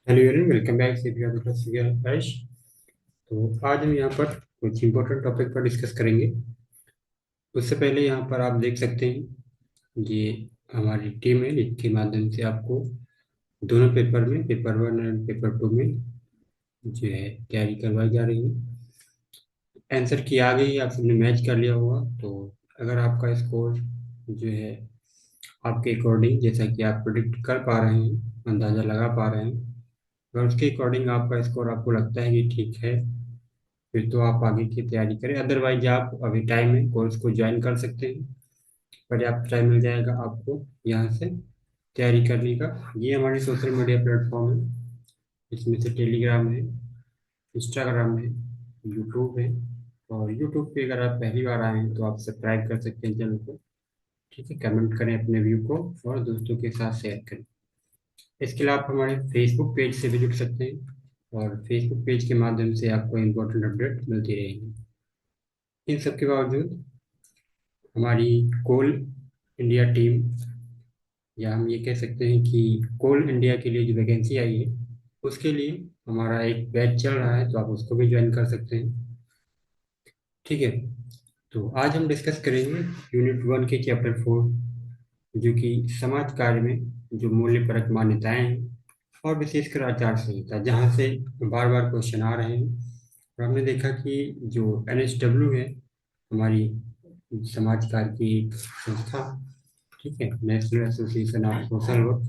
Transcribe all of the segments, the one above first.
Hello everyone, welcome back से हर्ष। तो आज हम यहाँ पर कुछ इंपॉर्टेंट टॉपिक पर डिस्कस करेंगे। उससे पहले यहाँ पर आप देख सकते हैं, ये हमारी टीम है जिसके माध्यम से आपको दोनों पेपर में, paper one and paper two में जो है तैयारी करवाई जा रही है। आंसर की आ गई, आप सबने मैच कर लिया होगा। तो अगर आपका स्कोर जो है आपके अकॉर्डिंग, जैसा कि आप प्रिडिक्ट कर पा रहे हैं, अंदाज़ा लगा पा रहे हैं, अगर उसके अकॉर्डिंग आपका स्कोर आपको लगता है कि ठीक है, फिर तो आप आगे की तैयारी करें। अदरवाइज आप अभी टाइम है, कोर्स को ज्वाइन कर सकते हैं। पर्याप्त टाइम मिल जाएगा आपको यहाँ से तैयारी करने का। ये हमारे सोशल मीडिया प्लेटफॉर्म है। इसमें से टेलीग्राम है, इंस्टाग्राम है, यूट्यूब है। और यूट्यूब पे अगर आप पहली बार आए हैं तो आप सब्सक्राइब कर सकते हैं चैनल को। ठीक है, कमेंट करें अपने व्यू को और दोस्तों के साथ शेयर करें। इसके अलावा आप हमारे फेसबुक पेज से भी जुड़ सकते हैं, और फेसबुक पेज के माध्यम से आपको इम्पोर्टेंट अपडेट मिलती रहेगी। इन सब के बावजूद हमारी कोल इंडिया टीम, या हम ये कह सकते हैं कि कोल इंडिया के लिए जो वैकेंसी आई है, उसके लिए हमारा एक बैच चल रहा है, तो आप उसको भी ज्वाइन कर सकते हैं। ठीक है, तो आज हम डिस्कस करेंगे यूनिट वन के चैप्टर फोर, जो कि समाज कार्य में जो मूल्य परक मान्यताएं हैं, और विशेषकर आचार संहिता, जहाँ से बार बार क्वेश्चन आ रहे हैं। और हमने देखा कि जो NSW है, हमारी समाज कार्य की एक संस्था, ठीक है, national Association of Social work,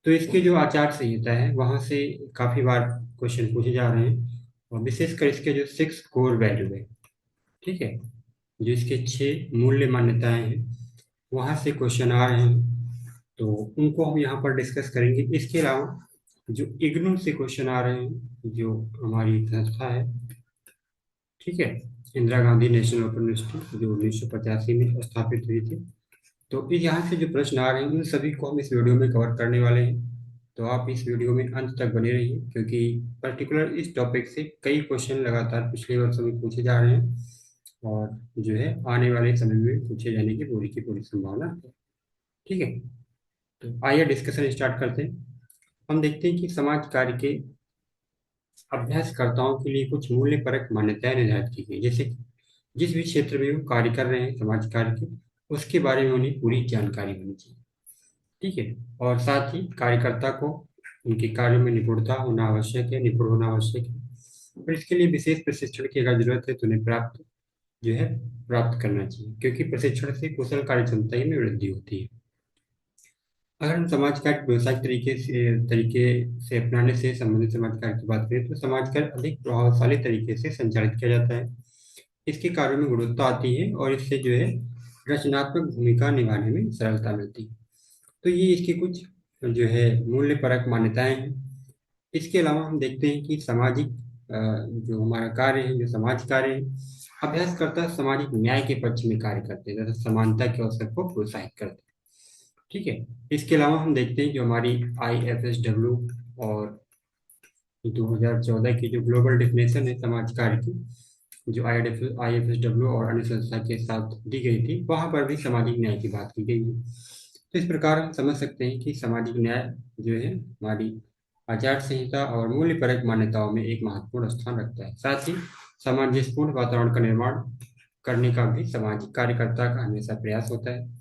तो इसकी जो आचार संहिता है वहाँ से काफ़ी बार क्वेश्चन पूछे जा रहे हैं। और विशेषकर इसके जो 6 कोर वैल्यू है, ठीक है, जो इसके 6 मूल्य मान्यताएं हैं, वहाँ से क्वेश्चन आ रहे हैं, तो उनको हम यहाँ पर डिस्कस करेंगे। इसके अलावा जो इग्नू से क्वेश्चन आ रहे हैं, जो हमारी संस्था है, ठीक है, Indira Gandhi national open university, जो 1985 में स्थापित हुई थी, तो इस यहाँ से जो प्रश्न आ रहे हैं उन सभी को हम इस वीडियो में कवर करने वाले हैं। तो आप इस वीडियो में अंत तक बने रहिए, क्योंकि पर्टिकुलर इस टॉपिक से कई क्वेश्चन लगातार पिछले वर्षों में पूछे जा रहे हैं, और जो है आने वाले समय में पूछे जाने की पूरी संभावना है। ठीक है, तो आइए डिस्कशन स्टार्ट करते हैं। हम देखते हैं कि समाज कार्य के अभ्यासकर्ताओं के लिए कुछ मूल्य परक मान्यताएं निर्धारित की गई, जैसे कि जिस भी क्षेत्र में वो कार्य कर रहे हैं समाज कार्य के, उसके बारे में उन्हें पूरी जानकारी होनी चाहिए। ठीक है, और साथ ही कार्यकर्ता को उनके कार्यों में निपुणता होना आवश्यक है, निपुण होना आवश्यक है। और इसके लिए विशेष प्रशिक्षण की अगर जरूरत है तो उन्हें जो है प्राप्त करना चाहिए, क्योंकि प्रशिक्षण से कुशल कार्य क्षमता में वृद्धि होती है। अगर हम समाज कार्य व्यवसायिक तरीके से अपनाने से संबंधित समाज कार्य की बात करें, तो समाज कार्य अधिक प्रभावशाली तरीके से संचालित किया जाता है। इसके कार्यों में गुणवत्ता आती है, और इससे जो है रचनात्मक भूमिका निभाने में सरलता मिलती है। तो ये इसकी कुछ जो है मूल्य परक मान्यताएं हैं। इसके अलावा हम देखते हैं कि सामाजिक जो हमारा कार्य है, जो समाज कार्य है, अभ्यासकर्ता सामाजिक न्याय के पक्ष में कार्य करते हैं तथा समानता के अवसर को प्रोत्साहित करते हैं। ठीक है, इसके अलावा हम देखते हैं जो हमारी IFSW और 2014 की जो ग्लोबल डेफिनेशन है समाज कार्य की, जो IFSW और अन्य संस्था के साथ दी गई थी, वहां पर भी सामाजिक न्याय की बात की गई है। तो इस प्रकार हम समझ सकते हैं कि सामाजिक न्याय जो है हमारी आचार संहिता और मूल्य परक मान्यताओं में एक महत्वपूर्ण स्थान रखता है। साथ ही सामंजस्यपूर्ण वातावरण का निर्माण करने का भी सामाजिक कार्यकर्ता का हमेशा प्रयास होता है।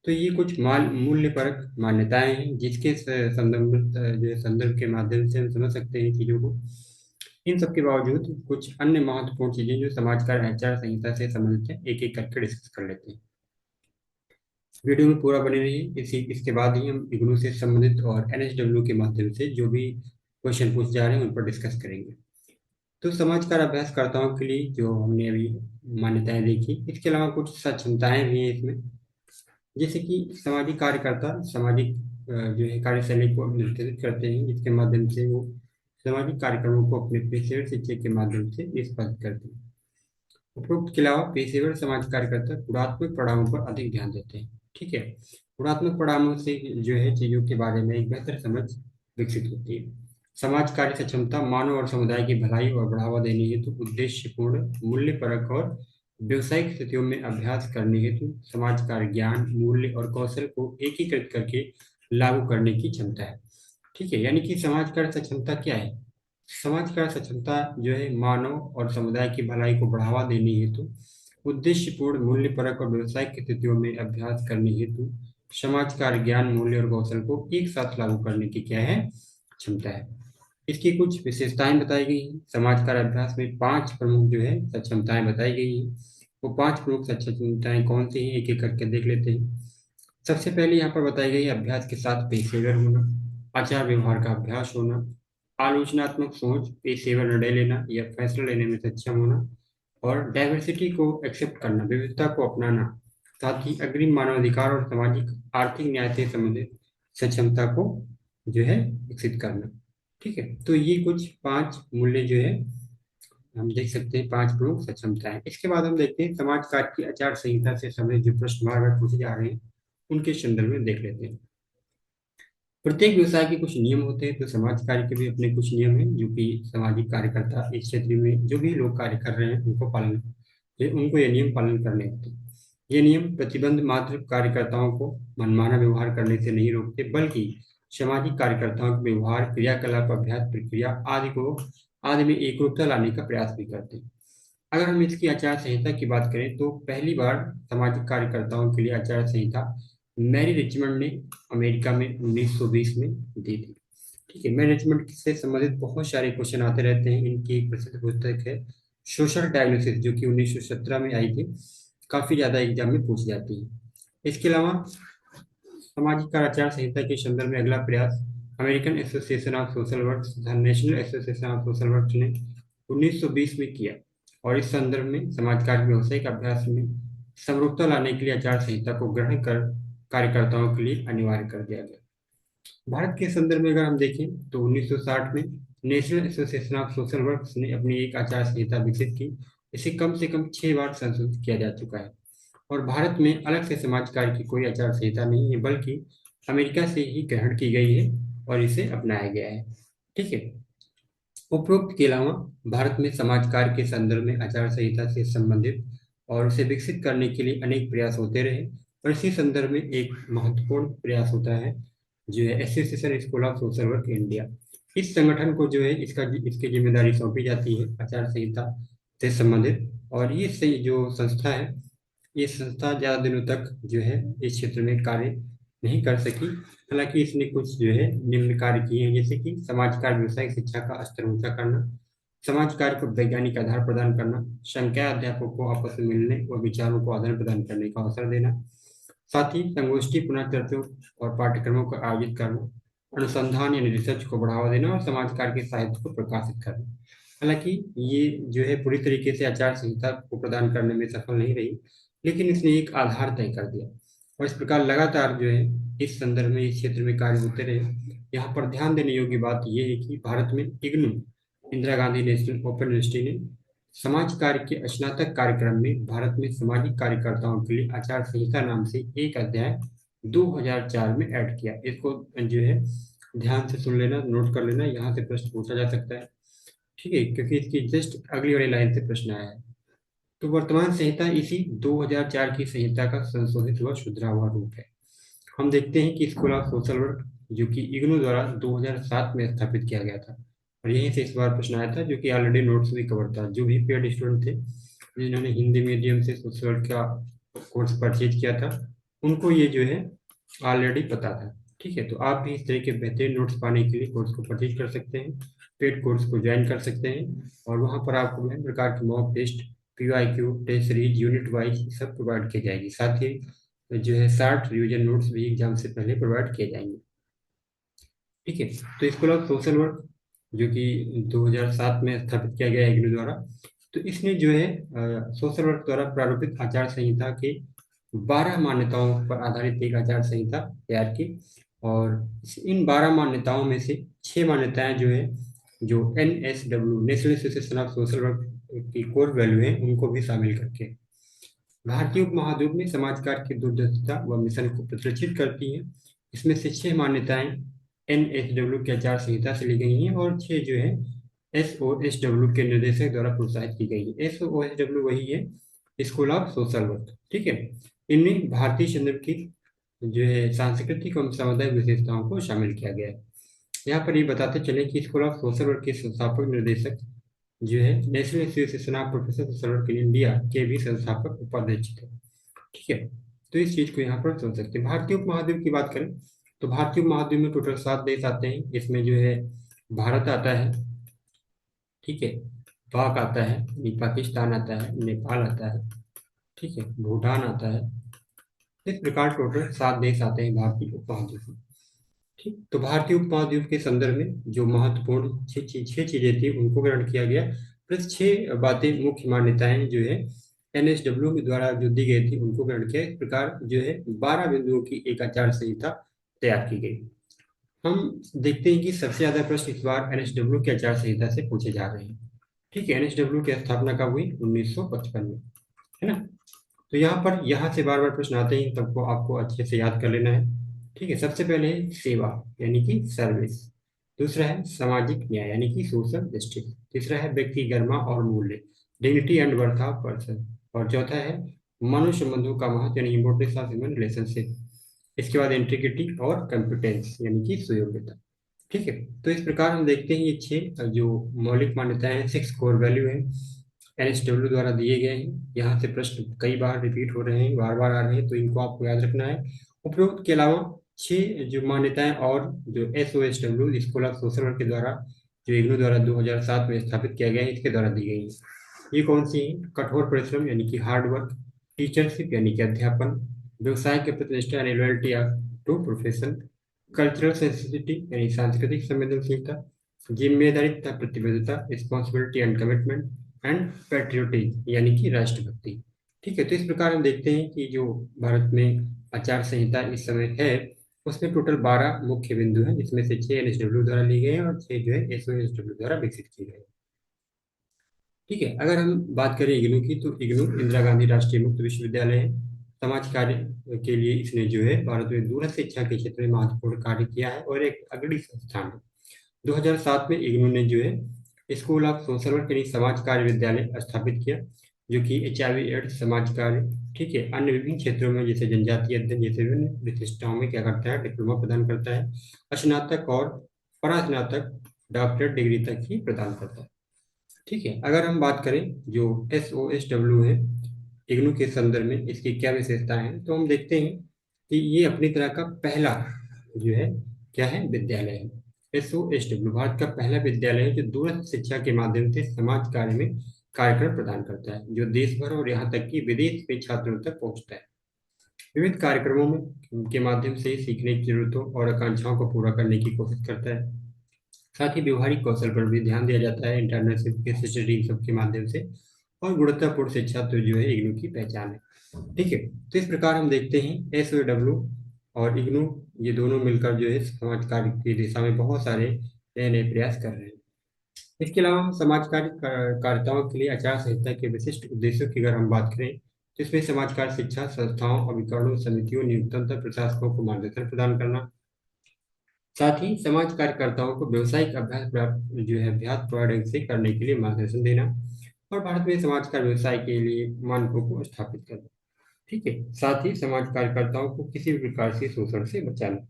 तो ये कुछ माल मूल्य परक मान्यताएं हैं, जिसके संदर्भ के माध्यम से हम समझ सकते हैं चीजों को। इन सब के बावजूद कुछ अन्य महत्वपूर्ण चीजें जो समाज कार्य आचार संहिता से संबंधित है, एक एक करके डिस्कस कर लेते हैं। वीडियो में पूरा बने रहिए। इसके बाद ही हम इग्नू से संबंधित और NSW के माध्यम से जो भी क्वेश्चन पूछ जा रहे हैं उन पर डिस्कस करेंगे। तो समाज कार्य अभ्यासकर्ताओं के लिए जो हमने अभी मान्यताएं देखी, इसके अलावा कुछ सक्षमताएं भी हैं इसमें, जैसे कि सामाजिक कार्यकर्ता सामाजिक जो है कार्यशैली को निर्धारित करते हैं, जिसके माध्यम से वो सामाजिक कार्यक्रमों को अपने पेशेवर शिक्षा के माध्यम से निष्पादित करते हैं। उपरोक्त के अलावा पेशेवर समाज कार्यकर्ता गुणात्मक पड़ावों पर अधिक ध्यान देते हैं। ठीक है, गुणात्मक पड़ावों से जो है चीजों के बारे में एक बेहतर समझ विकसित होती है। समाज कार्य सक्षमता मानव और समुदाय की भलाई और बढ़ावा देने हेतु उद्देश्यपूर्ण मूल्य परक और व्यवसायिक स्थितियों में अभ्यास करने हेतु समाज कार्य ज्ञान मूल्य और कौशल को एकीकृत करके लागू करने की क्षमता है। ठीक है, यानी कि समाज कार्य सक्षमता क्या है? समाज कार्य सक्षमता जो है मानव और समुदाय की भलाई को बढ़ावा देने हेतु उद्देश्यपूर्ण मूल्यपरक और व्यवसायिक स्थितियों में अभ्यास करने हेतु समाज कार्य ज्ञान मूल्य और कौशल को एक साथ लागू करने की क्या है? क्षमता है। इसकी कुछ विशेषताएं बताई गई हैं। समाज कार्य अभ्यास में 5 प्रमुख जो है सक्षमताएं बताई गई हैं। वो 5 प्रमुख सक्षमताएं कौन सी हैं, एक एक करके देख लेते हैं। सबसे पहले यहाँ पर बताई गई अभ्यास के साथ पेशेवर होना, आचार व्यवहार का अभ्यास होना, आलोचनात्मक सोच, पेशेवर निर्णय लेना या फैसला लेने में सक्षम होना, और डाइवर्सिटी को एक्सेप्ट करना, विविधता को अपनाना, साथ ही अग्रिम मानवाधिकार और सामाजिक आर्थिक न्याय से संबंधित सक्षमता को जो है विकसित करना। ठीक है, तो ये कुछ 5 मूल्य जो है हम देख सकते हैं, 5 प्रमुख सक्षमताएं। इसके बाद हम देखते हैं समाज कार्य की आचार संहिता से संबंधित जो प्रश्न बार बार पूछे जा रहे हैं उनके संदर्भ में देख लेते हैं। प्रत्येक व्यवसाय के कुछ नियम होते हैं, तो समाज कार्य के भी अपने कुछ नियम हैं जो कि सामाजिक कार्यकर्ता इस क्षेत्र में जो भी लोग कार्य कर रहे हैं उनको ये नियम पालन करने होते हैं। ये नियम प्रतिबंध मात्र कार्यकर्ताओं को मनमाना व्यवहार करने से नहीं रोकते, बल्कि सामाजिक कार्यकर्ताओं के व्यवहार, क्रियाकलाप, अभ्यास, प्रक्रिया आदि में एकरूपता लाने का प्रयास भी करते हैं। अगर हम इसकी आचार संहिता की बात करें तो पहली बार सामाजिक कार्यकर्ताओं के लिए आचार संहिता मैरी रिचमंड ने अमेरिका में 1920 में दी थी। ठीक है, मैरी रिचमंड से संबंधित बहुत सारे क्वेश्चन आते रहते हैं। इनकी एक प्रसिद्ध पुस्तक है सोशल डायग्नोसिस, जो कि 1917 में आई थी, काफी ज्यादा एग्जाम में पूछी जाती है। इसके अलावा सामाजिक कार्य आचार संहिता के संदर्भ में अगला प्रयास American Association of Social Work तथा National Association of Social Work ने 1920 में किया, और इस संदर्भ में समाज कार्य व्यावसायिक अभ्यास में समरूपता लाने के लिए आचार संहिता को ग्रहण कर कार्यकर्ताओं के लिए अनिवार्य कर दिया गया। भारत के संदर्भ में अगर हम देखें तो 1960 में national Association of Social Work ने अपनी एक आचार संहिता विकसित की। इसे कम से कम 6 बार संशोधित किया जा चुका है, और भारत में अलग से समाज कार्य की कोई आचार संहिता नहीं है, बल्कि अमेरिका से ही ग्रहण की गई है और इसे अपनाया गया है। ठीक है, उपरोक्त के अलावा भारत में समाज कार्य के संदर्भ में आचार संहिता से संबंधित और उसे विकसित करने के लिए अनेक प्रयास होते रहे, और इसी संदर्भ में एक महत्वपूर्ण प्रयास होता है जो है association school of Social work India. इस संगठन को जो है इसकी जिम्मेदारी सौंपी जाती है आचार संहिता से संबंधित, और जो संस्था है, ये संस्था ज्यादा दिनों तक जो है इस क्षेत्र में कार्य नहीं कर सकी। हालांकि इसने कुछ जो है निम्न कार्य किए हैं, जैसे कि समाज कार्य व्यावसायिक शिक्षा का स्तर ऊंचा करना, समाज कार्य को वैज्ञानिक आधार प्रदान करना, संकाय अध्यापकों को आपस में मिलने और विचारों को आदान प्रदान करने का अवसर देना, साथ ही संगोष्ठी पुनर्चर्चाओं और पाठ्यक्रमों का आयोजित करना, अनुसंधान यानी रिसर्च को बढ़ावा देना और समाज कार्य के साहित्य को प्रकाशित करना। हालांकि ये जो है पूरी तरीके से आचार संहिता को प्रदान करने में सफल नहीं रही, लेकिन इसने एक आधार तय कर दिया, और इस प्रकार लगातार जो है इस संदर्भ में इस क्षेत्र में कार्य होते रहे। यहाँ पर ध्यान देने योग्य बात यह है कि भारत में IGNOU, Indira Gandhi national open university ने समाज कार्य के स्नातक कार्यक्रम में भारत में सामाजिक कार्यकर्ताओं के लिए आचार संहिता नाम से एक अध्याय 2004 में ऐड किया। इसको जो है ध्यान से सुन लेना, नोट कर लेना, यहाँ से प्रश्न पूछा जा सकता है। ठीक है, क्योंकि इसकी जस्ट अगली वाली लाइन से प्रश्न आया है। तो वर्तमान संहिता इसी 2004 की संहिता का संशोधित व सुधरा हुआ रूप है। हम देखते हैं कि स्कूल ऑफ सोशल वर्क, जो कि इग्नू द्वारा 2007 में स्थापित किया गया था, और यहीं से इस बार प्रश्न आया था, जो कि ऑलरेडी नोट्स भी कवर था। जो भी पेड स्टूडेंट थे जिन्होंने हिंदी मीडियम से सोशल वर्क का कोर्स परचेज किया था, उनको ये जो है ऑलरेडी पता था। ठीक है, तो आप भी इस तरह के बेहतरीन नोट्स पाने के लिए कोर्स को परचेज कर सकते हैं, पेड कोर्स को ज्वाइन कर सकते हैं, और वहाँ पर आपको विभिन्न प्रकार के mock test, PYQ test series, unit wise सब प्रोवाइड की जाएगी। साथ ही जो है 60 रिवीजन नोट्स भी एग्जाम से पहले प्रोवाइड किए जाएंगे। ठीक है, तो स्कूल ऑफ सोशल वर्क जो कि 2007 में स्थापित किया गया है इग्नू द्वारा, तो इसने जो है सोशल वर्क द्वारा प्रारूपित आचार संहिता के 12 मान्यताओं पर आधारित एक आचार संहिता तैयार की, और इन 12 मान्यताओं में से 6 मान्यताएं जो है जो NSW national Association of Social work की कोर वैल्यू है उनको भी शामिल करके भारतीय उपमहाद्वीप में समाज कार्य की दूरदर्शिता व मिशन को प्रदर्शित करती है। इसमें से 6 मान्यताएं NSW के आचार संहिता से ली गई हैं, और 6 जो है SOSW के निर्देशक द्वारा प्रोत्साहित की गई है। SOSW वही है स्कूल ऑफ सोशल वर्क। ठीक है, इनमें भारतीय संदर्भ की जो है सांस्कृतिक एवं सामुदायिक विशेषताओं को शामिल किया गया है। यहाँ पर ये बताते चले कि स्कूल ऑफ सोशल वर्क के संस्थापक निर्देशक जो है national Association of professor social work in India के भी संस्थापक उपाध्यक्ष थे। ठीक है, तो इस चीज को यहाँ पर समझ सकते हैं। भारतीय उपमहाद्वीप की बात करें तो भारतीय उपमहाद्वीप में टोटल 7 देश आते हैं। इसमें जो है भारत आता है, ठीक है, पाक आता है, पाकिस्तान आता है, नेपाल आता है, ठीक है, भूटान आता है। इस प्रकार टोटल 7 देश आते हैं भारतीय उपमहाद्वीप में। ठीक, तो भारतीय उपमहाद्वीप के संदर्भ में जो महत्वपूर्ण छह चीजें थी उनको ग्रहण किया गया, प्लस 6 बातें मुख्य मान्यताएं जो है एनएसडब्ल्यू के द्वारा जो दी गई थी उनको ग्रहण किया। इस प्रकार जो है 12 बिंदुओं की एक आचार संहिता तैयार की गई। हम देखते हैं कि सबसे ज्यादा प्रश्न इस बार एनएसडब्ल्यू की आचार संहिता से पूछे जा रहे हैं। ठीक है, एनएसडब्ल्यू की स्थापना कब हुई? 1955 में, है ना। तो यहाँ से बार बार प्रश्न आते हैं, सबको आपको अच्छे से याद कर लेना है। ठीक है, सबसे पहले है सेवा यानी कि सर्विस। दूसरा है सामाजिक न्याय यानी कि सोशल जस्टिस। तीसरा है व्यक्ति गरिमा और मूल्य, dignity and worth of person. और चौथा है मनुष्य संबंधों का महत्व यानी इम्पोर्टेंस ऑफ ह्यूमन रिलेशनशिप। इसके बाद इंटीग्रिटी और कंपिटेंस यानी कि सुयोग्यता। ठीक है, तो इस प्रकार हम देखते हैं ये 6 जो मौलिक मान्यताएं हैं, 6 कोर वैल्यू हैं, एनएसडब्ल्यू द्वारा दिए गए हैं। यहाँ से प्रश्न कई बार रिपीट हो रहे हैं, बार बार आ रहे हैं, तो इनको आपको याद रखना है। उपरोक्त के अलावा 6 जो मान्यताएं और जो एसओएसडब्ल्यू स्कूल ऑफ सोशल वर्क के द्वारा जो इग्नू द्वारा 2007 में स्थापित किया गया है, इसके द्वारा दी गई है। ये कौन सी है? कठोर परिश्रम यानी कि हार्ड वर्क, टीचरशिप यानी कि अध्यापन, व्यवसाय के प्रति निष्ठा यानी loyalty to profession, cultural sensitivity यानी सांस्कृतिक संवेदनशीलता, जिम्मेदारिता प्रतिबद्धता responsibility and commitment, and patriotism यानी कि राष्ट्रभक्ति। ठीक है, तो इस प्रकार हम देखते हैं कि जो भारत में आचार संहिता इस समय है उसमें टोटल 12 मुख्य बिंदु हैं, जिसमें से 6 एनएसडब्ल्यू द्वारा लिए गए हैं और 6 जो है एसओएसडब्ल्यू द्वारा विकसित किए गए हैं। ठीक है, अगर हम बात करें इग्नू की, तो इग्नू इंदिरा गांधी राष्ट्रीय मुक्त विश्वविद्यालय है। समाज कार्य के लिए इसने जो है भारत में दूरस्थ शिक्षा के क्षेत्र में महत्वपूर्ण कार्य किया है और एक अग्रणी संस्थान है। 2007 में इग्नू ने जो है स्कूल ऑफ सोशल वर्क यानी समाज कार्य विद्यालय स्थापित किया, जो कि एचआईवी एड्स समाज कार्य, ठीक है, अन्य विभिन्न क्षेत्रों में जैसे जनजातीय अध्ययन जैसे विभिन्न विशिष्टताओं में क्या करता है, डिप्लोमा प्रदान करता है। स्नातक और परास्नातक डॉक्टरेट डिग्री तक ही प्रदान करता है। ठीक है, अगर हम बात करें जो एसओएसडब्ल्यू है इग्नू के संदर्भ में इसकी क्या विशेषताएं हैं, तो हम देखते हैं कि ये अपनी तरह का पहला जो है क्या है, विद्यालय है। एसओएसडब्ल्यू भारत का पहला विद्यालय है जो दूरस्थ शिक्षा के माध्यम से समाज कार्य में कार्यक्रम प्रदान करता है, जो देश भर और यहाँ तक कि विदेश में छात्रों तक पहुँचता है। विविध कार्यक्रमों में के माध्यम से सीखने की जरूरतों और आकांक्षाओं को पूरा करने की कोशिश करता है। साथ ही व्यवहारिक कौशल पर भी ध्यान दिया जाता है इंटर्नशिप के स्टडी सब के माध्यम से। और गुणवत्तापूर्ण शिक्षा तो जो है इग्नू की पहचान है। ठीक है, तो इस प्रकार हम देखते हैं एसओडब्ल्यू और इग्नू ये दोनों मिलकर जो है समाज कार्य की दिशा में बहुत सारे नए नए प्रयास कर रहे हैं। इसके अलावा हम समाज कार्यताओं के लिए आचार संहिता के विशिष्ट उद्देश्यों की अगर हम बात करें तो इसमें समाज कार्य शिक्षा संस्थाओं अभिकरणों समितियों नियुक्तों तक प्रशासकों को मार्गदर्शन प्रदान करना, साथ ही समाज कार्यकर्ताओं को व्यवसायिक अभ्यास प्राप्त जो है अभ्यास प्रॉइडिंग से करने के लिए मार्गदर्शन देना, और भारत में समाज कार्य व्यवसाय के लिए मानकों को स्थापित करना। ठीक है, साथ ही समाज कार्यकर्ताओं को किसी भी प्रकार से शोषण से बचाना।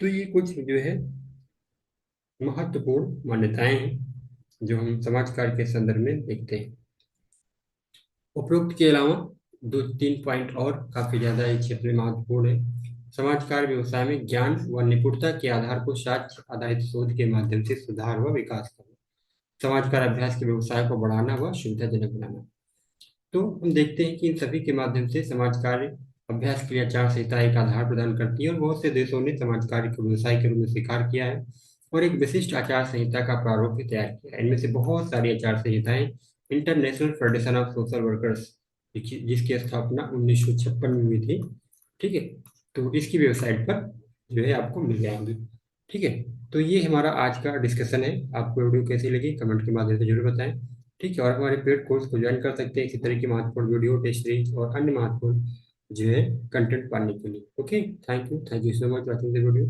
तो ये कुछ जो है महत्वपूर्ण मान्यताएं हैं जो हम समाज कार्य के संदर्भ में देखते हैं। उपरोक्त के अलावा 2-3 पॉइंट और काफी ज्यादा इस क्षेत्र में महत्वपूर्ण है। समाज कार्य व्यवसाय में ज्ञान व निपुणता के आधार को साक्ष्य आधारित शोध के माध्यम से सुधार व विकास करना, समाज कार्य अभ्यास के व्यवसाय को बढ़ाना व सुविधाजनक बनाना। तो हम देखते हैं कि इन सभी के माध्यम से समाज कार्य अभ्यास के लिए आचार संहिता एक आधार प्रदान करती है और बहुत से देशों ने समाज कार्य को व्यवसाय के रूप में स्वीकार किया है और एक विशिष्ट आचार संहिता का प्रारूप भी तैयार किया है। इनमें से बहुत सारी आचार संहिताएं International Federation of Social Workers जिसकी स्थापना 1956 में हुई थी, ठीक है, तो इसकी वेबसाइट पर जो है आपको मिल जाएंगी। ठीक है, तो ये हमारा आज का डिस्कशन है। आपको वीडियो कैसी लगी कमेंट के माध्यम से जरूर बताएं। ठीक है, और हमारे पेड कोर्स को ज्वाइन कर सकते हैं इसी तरह की महत्वपूर्ण वीडियो टेस्ट सीरीज और अन्य महत्वपूर्ण जो है कंटेंट पाने के लिए। Okay, thank you so much watching the video.